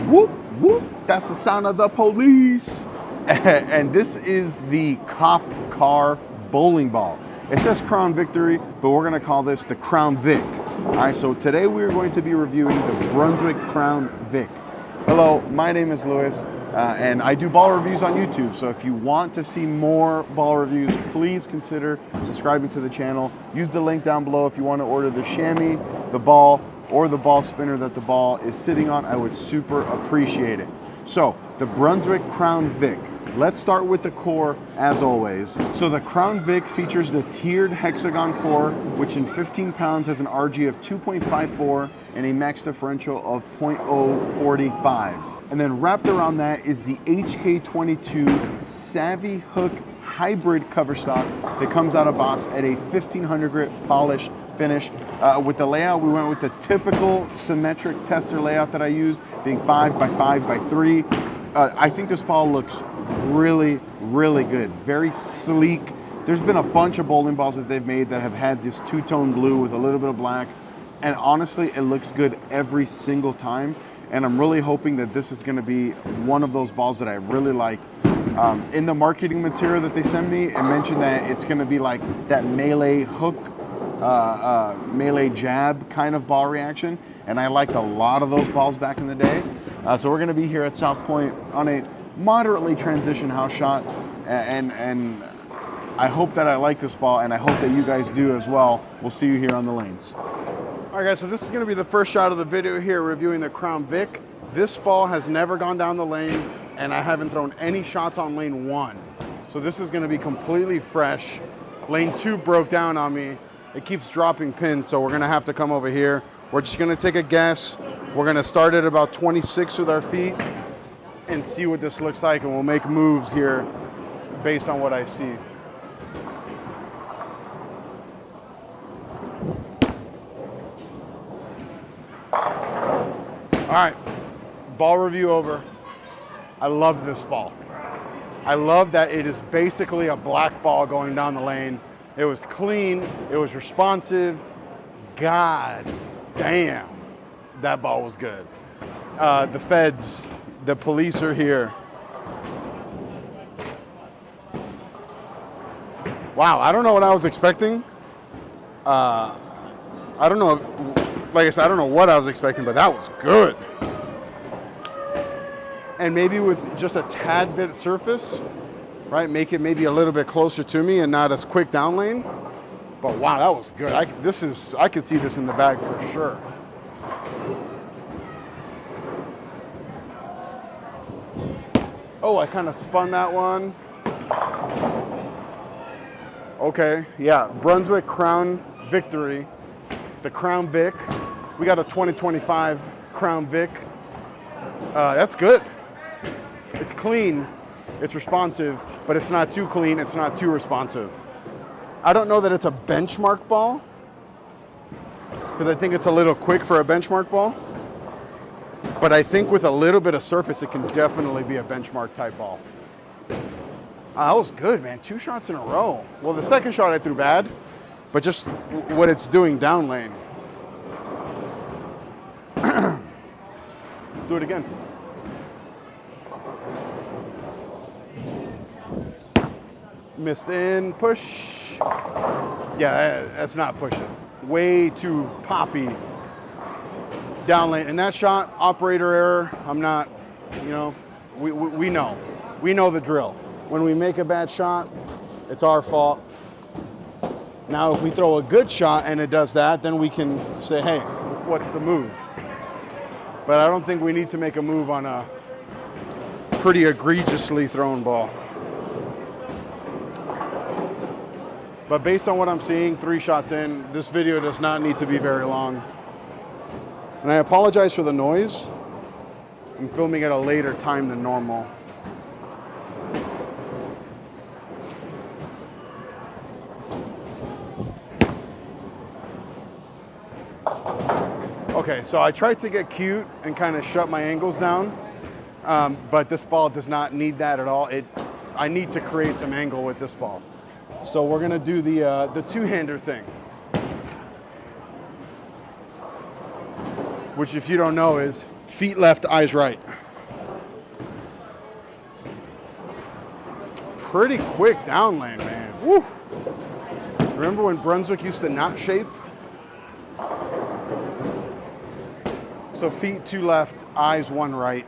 Whoop, whoop. That's the sound of the police. And this is the cop car bowling ball. It says Crown Victory, but we're gonna call this the Crown Vic. All right, so today we're going to be reviewing the Brunswick Crown Vic. Hello, my name is Louis, and I do ball reviews on YouTube. So if you want to see more ball reviews, please consider subscribing to the channel. Use the link down below if you want to order the chamois, the ball, or the ball spinner that the ball is sitting on. I would super appreciate it. So the Brunswick Crown Vic. Let's start with the core as always. So the Crown Vic features the tiered hexagon core, which in 15 pounds has an RG of 2.54 and a max differential of 0.045. And then wrapped around that is the HK22 Savvy Hook hybrid cover stock that comes out of box at a 1500 grit polished finish. With the layout, we went with the typical symmetric tester layout that I use, being 5x5x3. I think this ball looks really, really good. Very sleek. There's been a bunch of bowling balls that they've made that have had this two-tone blue with a little bit of black. And honestly, it looks good every single time. And I'm really hoping that this is gonna be one of those balls that I really like. In the marketing material that they send me, it mentioned that it's gonna be like that melee hook, melee jab kind of ball reaction. And I liked a lot of those balls back in the day. So we're gonna be here at South Point on a moderately transition house shot. And I hope that I like this ball, and I hope that you guys do as well. We'll see you here on the lanes. All right guys, so this is gonna be the first shot of the video here reviewing the Crown Vic. This ball has never gone down the lane, and I haven't thrown any shots on lane 1. So this is gonna be completely fresh. Lane 2 broke down on me. It keeps dropping pins, so we're gonna have to come over here. We're just gonna take a guess. We're gonna start at about 26 with our feet and see what this looks like, and we'll make moves here based on what I see. All right, ball review over. I love this ball. I love that it is basically a black ball going down the lane. It was clean, it was responsive. God damn, that ball was good. The feds, the police are here. Wow, I don't know what I was expecting. I don't know, like I said, I don't know what I was expecting, but that was good. And maybe with just a tad bit surface, right? Make it maybe a little bit closer to me and not as quick down lane. But wow, that was good. I could see this in the bag for sure. Oh, I kind of spun that one. Okay, yeah, Brunswick Crown Victory. The Crown Vic. We got a 2025 Crown Vic. That's good. It's clean, it's responsive, but it's not too clean, it's not too responsive. I don't know that it's a benchmark ball, because I think it's a little quick for a benchmark ball. But I think with a little bit of surface, it can definitely be a benchmark type ball. That was good, man. 2 shots in a row. Well, the second shot I threw bad, but just what it's doing down lane. Let's do it again. Missed in, push. Yeah, that's not pushing. Way too poppy down lane. And that shot, operator error. I'm not, you know, we know. We know the drill. When we make a bad shot, it's our fault. Now, if we throw a good shot and it does that, then we can say, hey, what's the move? But I don't think we need to make a move on a pretty egregiously thrown ball. But based on what I'm seeing, 3 shots in, this video does not need to be very long. And I apologize for the noise. I'm filming at a later time than normal. Okay, so I tried to get cute and kind of shut my angles down, but this ball does not need that at all. I need to create some angle with this ball. So we're gonna do the two-hander thing, which if you don't know is Feet left, eyes right. Pretty quick down lane, man. Woo. Remember when Brunswick used to not shape? So feet 2 left, eyes 1 right.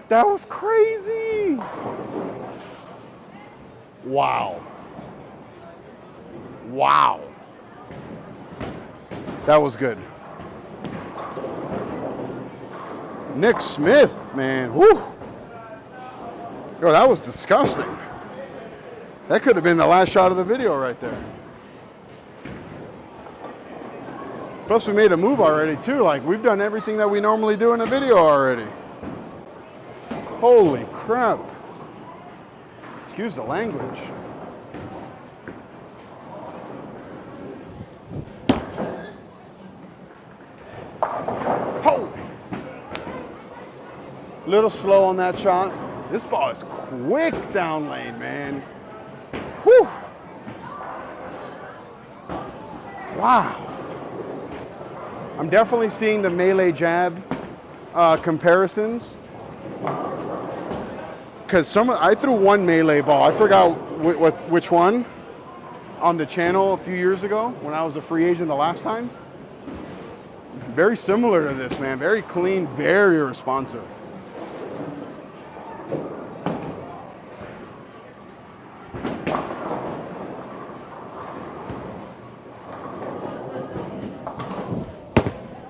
That was crazy. Wow. Wow. That was good. Nick Smith, man. Whew. Yo, that was disgusting. That could have been the last shot of the video right there. Plus, we made a move already, too. Like, we've done everything that we normally do in a video already. Holy crap. Excuse the language. Oh! Little slow on that shot. This ball is quick down lane, man. Whew. Wow. I'm definitely seeing the melee jab comparisons. Because I threw one melee ball. I forgot which one on the channel a few years ago when I was a free agent the last time. Very similar to this, man. Very clean, very responsive.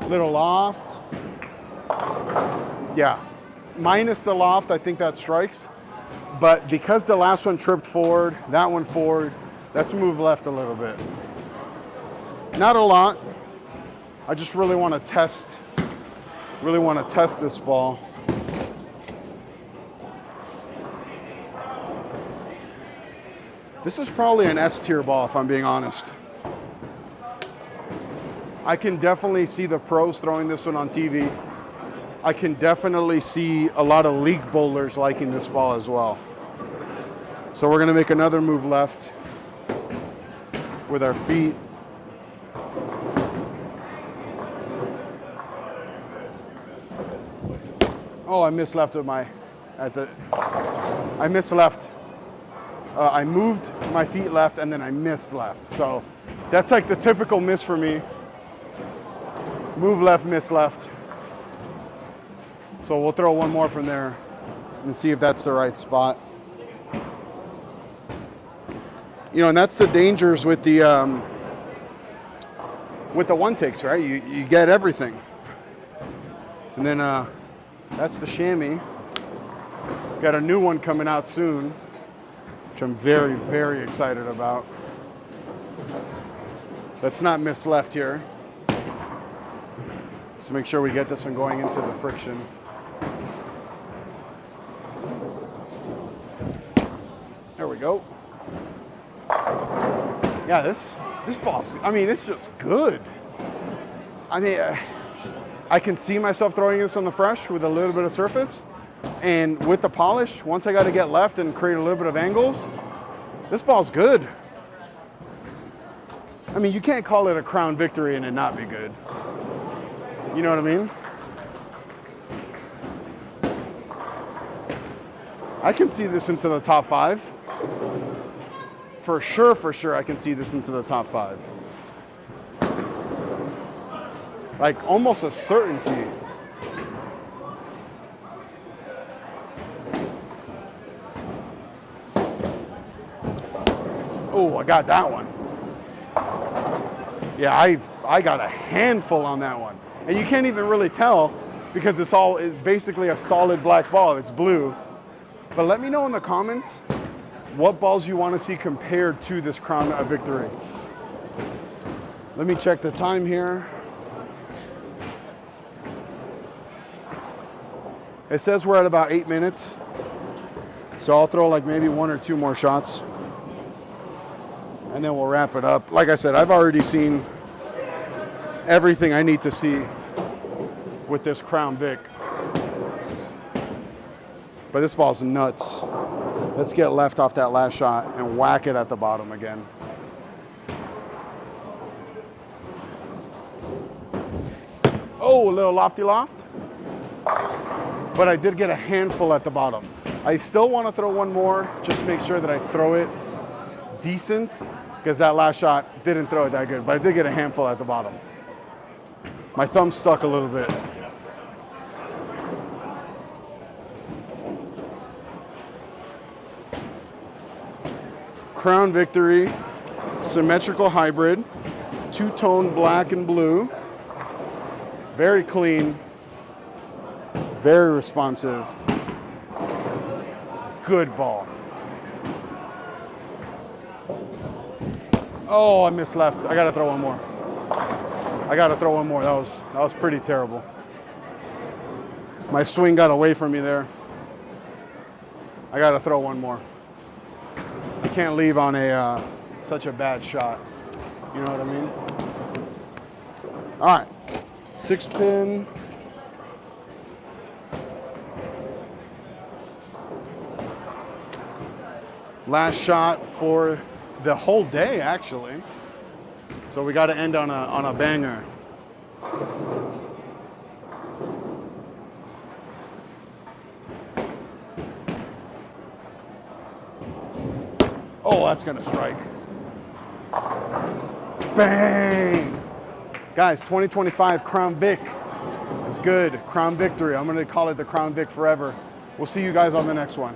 Little loft. Yeah. Minus the loft, I think that strikes. But because the last one tripped forward, that one forward, let's move left a little bit. Not a lot. I just really want to test this ball. This is probably an S tier ball, if I'm being honest. I can definitely see the pros throwing this one on TV. I can definitely see a lot of league bowlers liking this ball as well. So we're gonna make another move left with our feet. Oh, I missed left with I missed left. I moved my feet left and then I missed left. So that's like the typical miss for me. Move left, miss left. So we'll throw one more from there and see if that's the right spot. You know, and that's the dangers with the one takes, right? You get everything. And then that's the chamois. Got a new one coming out soon, which I'm very, very excited about. Let's not miss left here. Let's make sure we get this one going into the friction. There we go. Yeah, this ball, I mean, it's just good. I mean, I can see myself throwing this on the fresh with a little bit of surface. And with the polish, once I got to get left and create a little bit of angles, this ball's good. I mean, you can't call it a Crown Victory and it not be good. You know what I mean? I can see this into the top 5. For sure, I can see this into the top 5. Like almost a certainty. Oh, I got that one. Yeah, I got a handful on that one. And you can't even really tell because it's basically a solid black ball. It's blue. But let me know in the comments what balls you want to see compared to this Crown Victory. Let me check the time here. It says we're at about 8 minutes. So I'll throw like maybe 1 or 2 more shots. And then we'll wrap it up. Like I said, I've already seen everything I need to see with this Crown Vic. But this ball's nuts. Let's get left off that last shot and whack it at the bottom again. Oh, a little lofty loft. But I did get a handful at the bottom. I still want to throw one more, just make sure that I throw it decent, because that last shot didn't throw it that good, but I did get a handful at the bottom. My thumb stuck a little bit. Crown Victory, symmetrical hybrid, two-tone black and blue. Very clean, very responsive. Good ball. Oh, I missed left. I gotta throw one more. That was pretty terrible. My swing got away from me there. I gotta throw one more. I can't leave on such a bad shot. You know what I mean? All right, 6-pin. Last shot for the whole day, actually. So we got to end on a banger. Oh, that's gonna strike. Bang! Guys, 2025 Crown Vic is good. Crown Victory. I'm gonna call it the Crown Vic forever. We'll see you guys on the next one.